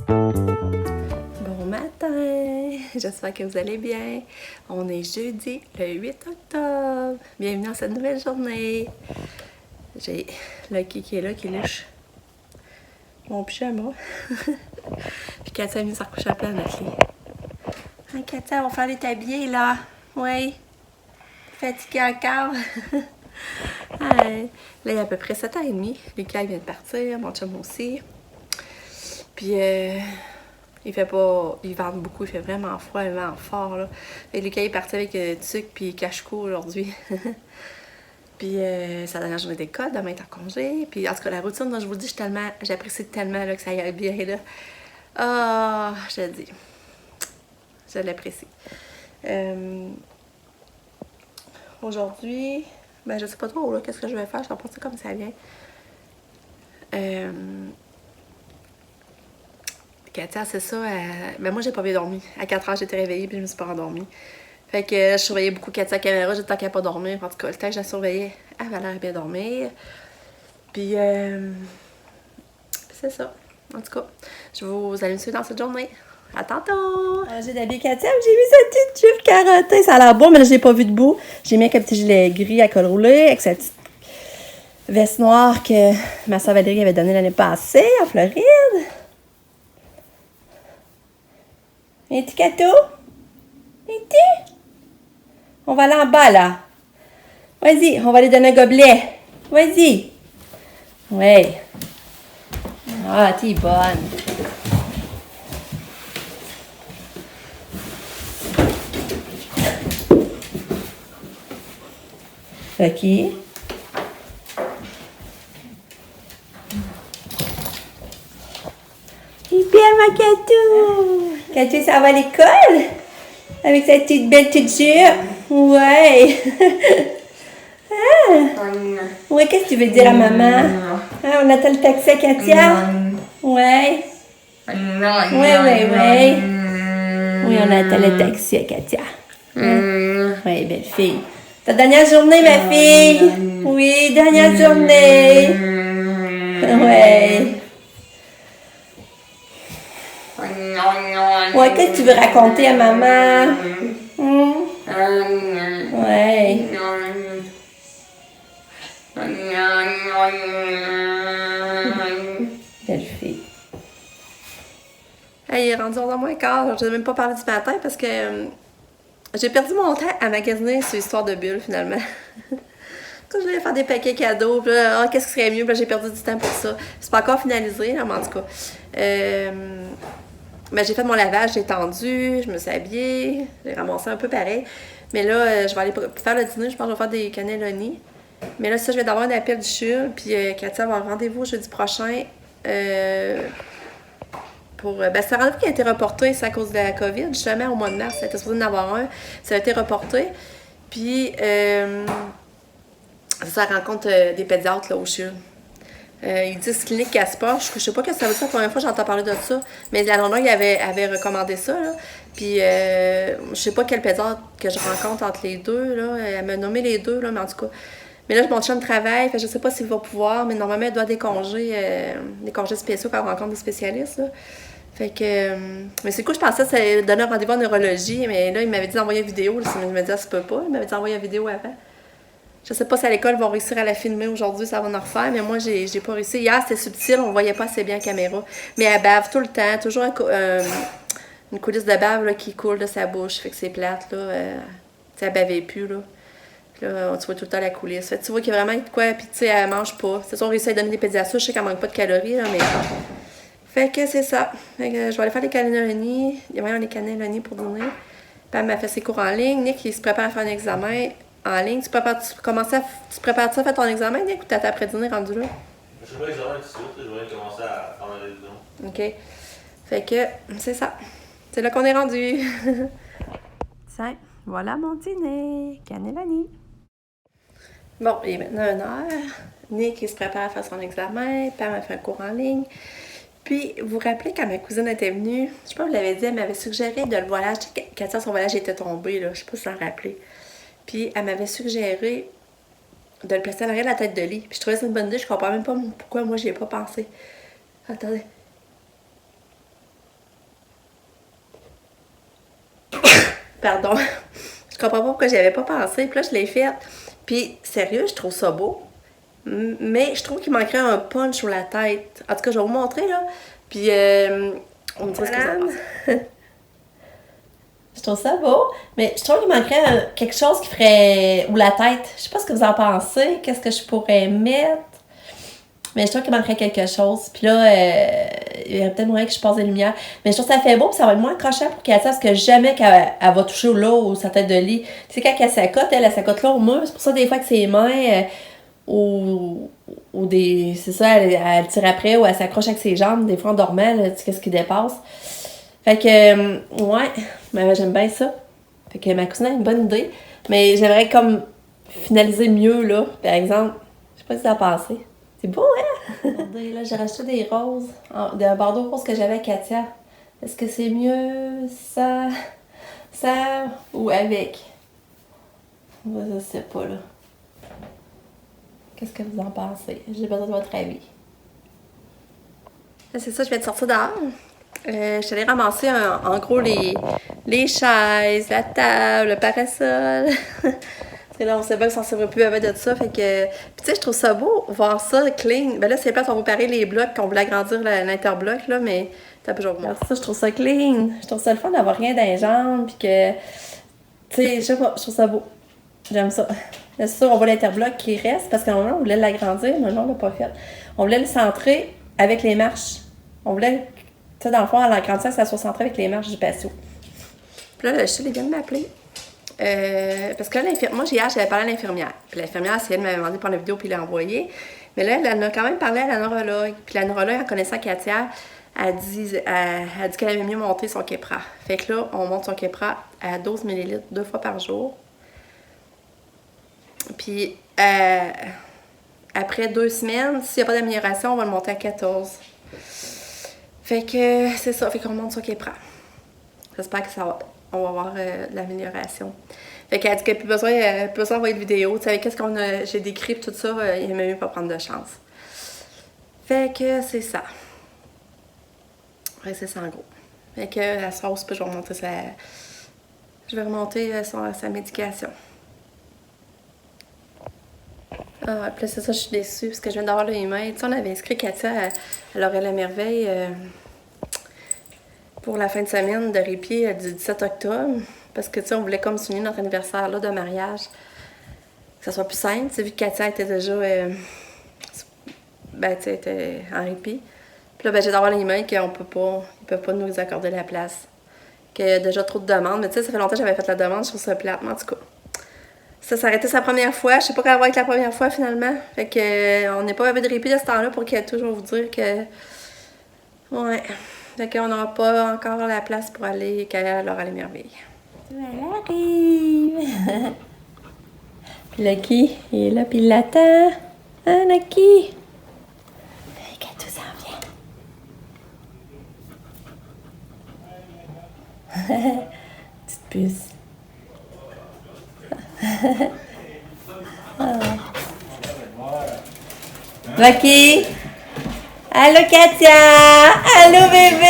Bon matin, j'espère que vous allez bien. On est jeudi, le 8 octobre. Bienvenue dans cette nouvelle journée. J'ai Lucky qui est là, qui liche mon pyjama. Puis Katia est venue se recoucher à plat à notre lit. Hein, Katia, on va faire les tabliers là. Oui. Fatiguée encore. Ouais. Là, il y a à peu près 7h30. Lucas vient de partir, mon chum aussi. Puis, il fait pas... Il vente beaucoup, il fait vraiment froid, il vent fort, là. Et Lucas est parti avec Tuc puis Cache-Cou aujourd'hui. Puis, c'est la dernière journée d'école, demain est en congé. Puis, en tout cas, la routine, moi, je vous le dis, j'apprécie tellement là, que ça aille bien, là. Ah, je te le dis. Je l'apprécie. Aujourd'hui, ben, je sais pas trop, là, qu'est-ce que je vais faire. Je vais passer comme ça vient. Katia, c'est ça. Ben moi, j'ai pas bien dormi. À 4h, j'étais réveillée puis je me suis pas endormie. Fait que je surveillais beaucoup Katia à la caméra. J'étais tant qu'elle pas dormir. En tout cas, le temps que je la surveillais, elle avait l'air bien dormir. Puis, c'est ça. En tout cas, je vous allez me suivre dans cette journée. À tantôt! J'ai d'habiller Katia, j'ai mis sa petite jupe carottée. Ça a l'air beau, mais là, je l'ai pas vu debout. J'ai mis un petit gilet gris à col roulé avec sa petite veste noire que ma soeur Valérie avait donnée l'année passée en Floride. Un petit gâteau? Un petit? On va aller en bas, là. Vas-y, on va aller donner un gobelet. Vas-y. Ouais. Ah, t'es bonne. OK. Il bien, ma Catou. Catou, ça va à l'école? Avec sa petite belle petite jupe? Ouais. Ah. Ouais, qu'est-ce que tu veux dire à maman? Ah, on attend le taxi à Katia? Ouais. Ouais. Oui, on attend le taxi à Katia. Oui, belle fille. Ta dernière journée, ma fille? Oui, dernière journée. Ouais. Ouais, qu'est-ce que tu veux raconter à maman? Ouais. Belle fille. Hey, il est rendu 11h moins quart. Je n'ai même pas parlé du matin parce que j'ai perdu mon temps à magasiner sur l'histoire de bulles finalement. Quand je voulais faire des paquets cadeaux, puis là, qu'est-ce qui serait mieux? Puis là, j'ai perdu du temps pour ça. C'est pas encore finalisé, là, mais en tout cas. Ben, j'ai fait mon lavage, j'ai tendu, je me suis habillée, j'ai ramassé un peu pareil. Mais là, je vais aller faire le dîner, je pense que je vais faire des cannelloni. Mais là, ça, je vais d'avoir un appel du CHUL, puis Katia va avoir rendez-vous jeudi prochain pour... Ben, c'est un rendez-vous qui a été reporté, c'est à cause de la COVID, justement, au mois de mars, ça était supposé en avoir un, ça a été reporté. Puis, ça rencontre des pédiatres là, au CHUL. Ils disent clinique Gaspard. Je sais pas ce que ça veut dire. La première fois j'entends parler de ça. Mais la nonna avait recommandé ça. Là. Puis je sais pas quel pédiatre que je rencontre entre les deux. Là. Elle m'a nommé les deux, là, mais en tout cas. Mais là, mon chum travaille. Fait, je sais pas s'il va pouvoir, mais normalement, elle doit des congés spéciaux quand on rencontre des spécialistes. Là. Fait que. Mais c'est cool, je pensais que ça donnait un rendez-vous en neurologie. Mais là, il m'avait dit d'envoyer une vidéo. Là, il m'a dit, ça se peut pas. Il m'avait dit d'envoyer une vidéo avant. Je sais pas si à l'école ils vont réussir à la filmer aujourd'hui, ça va en refaire, mais moi j'ai pas réussi. Hier c'était subtil, on voyait pas assez bien la caméra. Mais elle bave tout le temps, toujours une coulisse de bave là, qui coule de sa bouche, fait que c'est plate là. Elle bavait plus là. Puis là, tu vois tout le temps la coulisse. Fait que tu vois qu'il y a vraiment de quoi, puis tu sais, elle mange pas. C'est sûr, on réussit à donner des pédiatres, je sais qu'elle manque pas de calories, là, mais. Fait que c'est ça. Fait que je vais aller faire les cannelloni. Il y a des cannelloni pour dîner. Puis elle m'a fait ses cours en ligne. Nick, il se prépare à faire un examen en ligne. Tu prépares-tu à faire ton examen, Nick, ou t'attends après dîner rendu là? Je fais pas l'examen tout de suite, je vais commencer à faire ma révision. OK. Fait que, c'est ça. C'est là qu'on est rendu. Tiens, voilà mon dîner. Cannelloni. Bon, il est maintenant 1h. Nick, il se prépare à faire son examen. Pam a fait un cours en ligne. Puis, vous vous rappelez quand ma cousine était venue, je sais pas, vous l'avez dit, elle m'avait suggéré de le voilage. Katia, son voilage était tombé, là. Je sais pas si vous en rappelez. Puis, elle m'avait suggéré de le placer à l'arrière de la tête de lit. Puis, je trouvais ça une bonne idée. Je comprends même pas pourquoi moi, j'y ai pas pensé. Attendez. Pardon. Je comprends pas pourquoi j'y avais pas pensé. Puis là, je l'ai faite. Puis, sérieux, je trouve ça beau. Mais je trouve qu'il manquerait un punch sur la tête. En tout cas, je vais vous montrer, là. Puis, on me dira ce que vous en pensez. Je trouve ça beau, mais je trouve qu'il manquerait quelque chose qui ferait... Ou la tête. Je sais pas ce que vous en pensez. Qu'est-ce que je pourrais mettre? Mais je trouve qu'il manquerait quelque chose. Puis là, il y aurait peut-être moyen que je passe des lumières. Mais je trouve que ça fait beau, puis ça va être moins accrochant pour Katia, parce que jamais qu'elle va toucher là ou sa tête de lit. Tu sais, quand elle s'accote, elle s'accote là au mur. C'est pour ça, des fois, que ses mains... ou des... C'est ça, elle tire après ou elle s'accroche avec ses jambes. Des fois, en dormant, là, tu sais, qu'est-ce qui dépasse. Fait que, ouais, mais j'aime bien ça. Fait que ma cousine a une bonne idée. Mais j'aimerais comme finaliser mieux, là. Par exemple, je sais pas si ça a passé. C'est beau, hein? Regardez, là, j'ai racheté des roses. D'un bordeaux rose que j'avais avec Katia. Est-ce que c'est mieux ça ou avec? Je sais pas, là. Qu'est-ce que vous en pensez? J'ai besoin de votre avis. Là, c'est ça, je viens de sortir dehors. Je suis allée ramasser en gros les chaises, la table, le parasol. C'est là, on sait pas que ça ne servirait plus avec de ça. Fait que. Puis tu sais, je trouve ça beau, voir ça clean. Ben là, c'est place, on va parer les blocs, qu'on voulait agrandir l'interbloc, là, mais t'as toujours bon. Ça, je trouve ça clean. Je trouve ça le fun d'avoir rien dans les jambes, puis que. Tu sais, je sais pas, je trouve ça beau. J'aime ça. Là, c'est sûr, on voit l'interbloc qui reste, parce qu'à un moment, on voulait l'agrandir, mais non, on l'a pas fait. On voulait le centrer avec les marches. On voulait. Tu sais, dans le fond, à l'agrandissant, ça soit centré avec les marches du patio. Puis là, le chat, il vient de m'appeler. Parce que là, moi, hier, j'avais parlé à l'infirmière. Puis l'infirmière, c'est elle qui m'avait demandé pour la vidéo puis l'a envoyée. Mais là, elle en a quand même parlé à la neurologue. Puis la neurologue, en connaissant Katia, elle dit qu'elle avait mieux monté son Keppra. Fait que là, on monte son Keppra à 12 ml 2 fois par jour. Puis après 2 semaines, s'il n'y a pas d'amélioration, on va le monter à 14. Fait que c'est ça. Fait qu'on monte son Keppra. J'espère que on va avoir de l'amélioration. Fait qu'elle dit qu'elle n'a plus besoin d'envoyer de vidéo. Tu sais, qu'est-ce j'ai décrit tout ça, il ne mieux pas prendre de chance. Fait que c'est ça. Ouais, c'est ça en gros. Fait que la sauce, puis je vais remonter sa médication. Ah, puis là, c'est ça, je suis déçue parce que je viens d'avoir le email. Tu sais, on avait inscrit Katia à l'Oréal la Merveille pour la fin de semaine de répit du 17 octobre. Parce que, tu sais, on voulait comme souligner notre anniversaire là, de mariage. Que ça soit plus simple. Tu sais, vu que Katia était déjà tu sais, était en répit. Puis là, ben, j'ai d'avoir l'email qu'ils peuvent pas nous accorder la place. Qu'il y a déjà trop de demandes. Mais tu sais, ça fait longtemps que j'avais fait la demande, je trouve ça plate. Mais en tout cas, ça a été sa première fois. Je sais pas quand va être la première fois finalement. Fait que on n'est pas avec de répit de ce temps-là pour qu'elle toujours vous dire que. Ouais. Fait qu'on n'aura pas encore la place pour aller à l'Oréal les Merveilles. Elle arrive! Puis Lucky, il est là, puis il l'attend. Hein, Lucky? Katou s'en vient. Petite puce. Lucky! Allô, Katia! Allô, bébé!